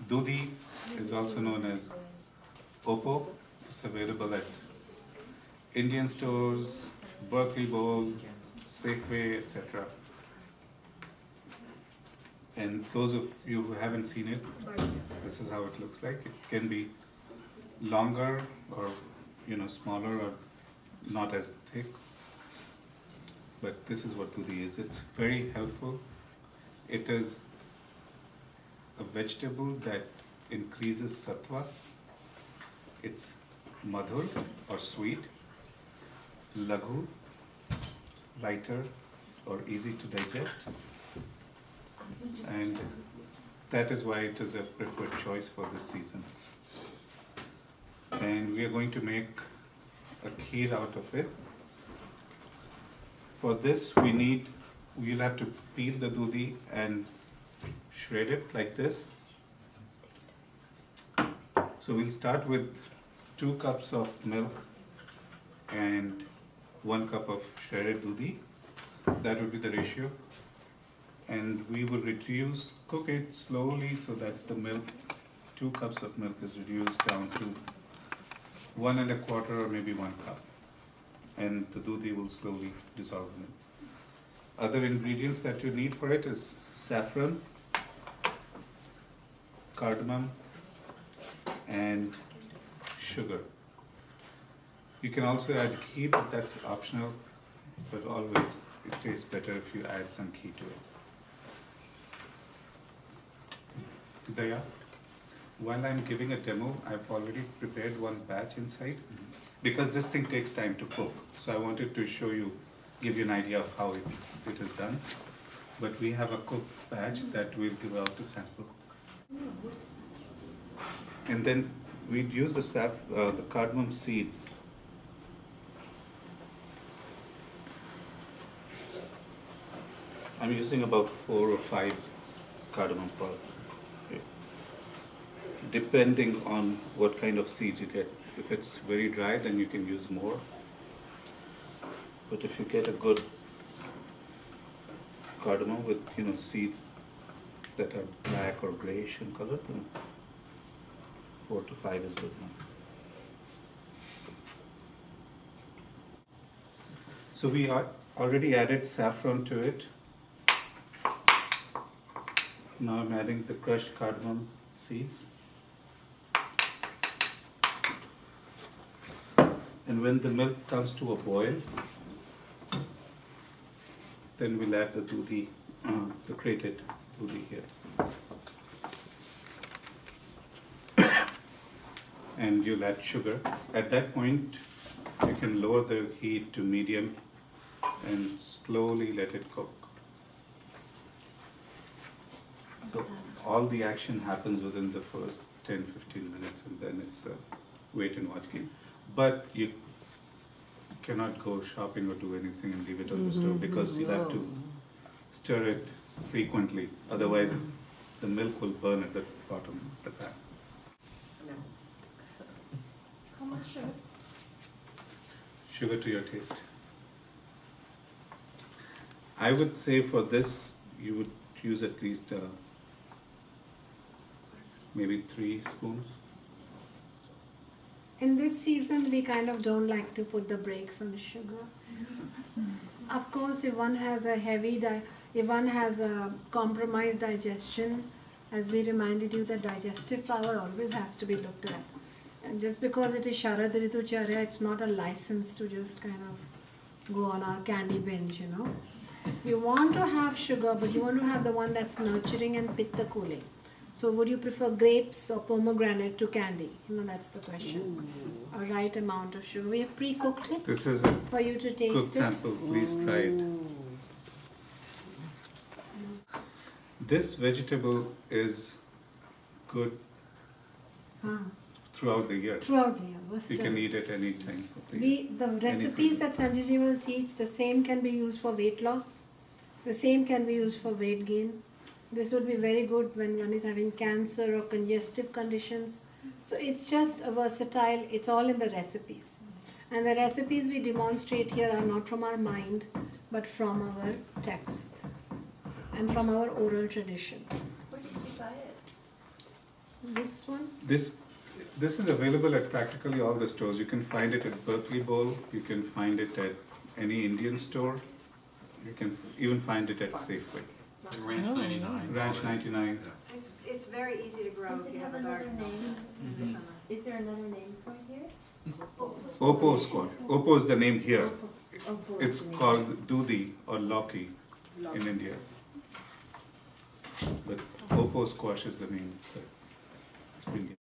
Doodhi is also known as Oppo. It's available at Indian stores, Berkeley Bowl, Safeway, etc. And those of you who haven't seen it, this is how it looks like. It can be longer or smaller or not as thick. But this is what doodhi is. It's very helpful. It is a vegetable that increases sattva. It's madhur or sweet, laghu, lighter or easy to digest, and that is why it is a preferred choice for this season. And we are going to make a kheer out of it. For this we'll have to peel the doodhi and shred it like this. So we'll start with 2 cups of milk and 1 cup of shredded doodhi. That would be the ratio. And we will cook it slowly so that the milk, 2 cups of milk is reduced down to 1 1/4 or maybe 1 cup. And the doodhi will slowly dissolve in it. Other ingredients that you need for it is saffron, cardamom, and sugar. You can also add ghee, but that's optional. But always it tastes better if you add some ghee to it. Daya, while I'm giving a demo, I've already prepared 1 batch inside because this thing takes time to cook. So I wanted to give you an idea of how it is done. But we have a cooked batch that we'll give out to sample. And then we'd use the cardamom seeds. I'm using about 4 or 5 cardamom pods, depending on what kind of seeds you get. If it's very dry, then you can use more. But if you get a good cardamom with seeds that are black or grayish in color, then 4 to 5 is good enough. So we already added saffron to it. Now I'm adding the crushed cardamom seeds. And when the milk comes to a boil, then we'll add the doodhi, the grated doodhi here. And you'll add sugar. At that point, you can lower the heat to medium and slowly let it cook. So all the action happens within the first 10-15 minutes, and then it's a wait and watch game. But you cannot go shopping or do anything and leave it on the stove because you have to stir it frequently. Otherwise, the milk will burn at the bottom of the pan. How much sugar? Sugar to your taste. I would say for this, you would use at least maybe 3 spoons. In this season, we kind of don't like to put the brakes on sugar. Of course, if one has a compromised digestion, as we reminded you, that digestive power always has to be looked at. And just because it is Sharad Ritu Charya, it's not a license to just kind of go on our candy binge, You want to have sugar, but you want to have the one that's nurturing and pitta cooling. So would you prefer grapes or pomegranate to candy? That's the question. A right amount of sugar. We have pre-cooked it. This is a for you to taste cooked sample. Please try it. This vegetable is good throughout the year. Throughout the year. You can eat it any time of the year. The recipes that Sanjay will teach, the same can be used for weight loss. The same can be used for weight gain. This would be very good when one is having cancer or congestive conditions. So it's just a versatile, it's all in the recipes. And the recipes we demonstrate here are not from our mind, but from our text and from our oral tradition. Where did you buy it? This one? This is available at practically all the stores. You can find it at Berkeley Bowl. You can find it at any Indian store. You can even find it at Safeway. Ranch 99. Ranch 99. It's very easy to grow Does if it you have have a another garden. name? In the summer. Is there another name for it here? Oppo squash. Oppo is the name here. Oppo It's is the name. called doodhi or lauki in India. But Oppo squash is the name that it's been given.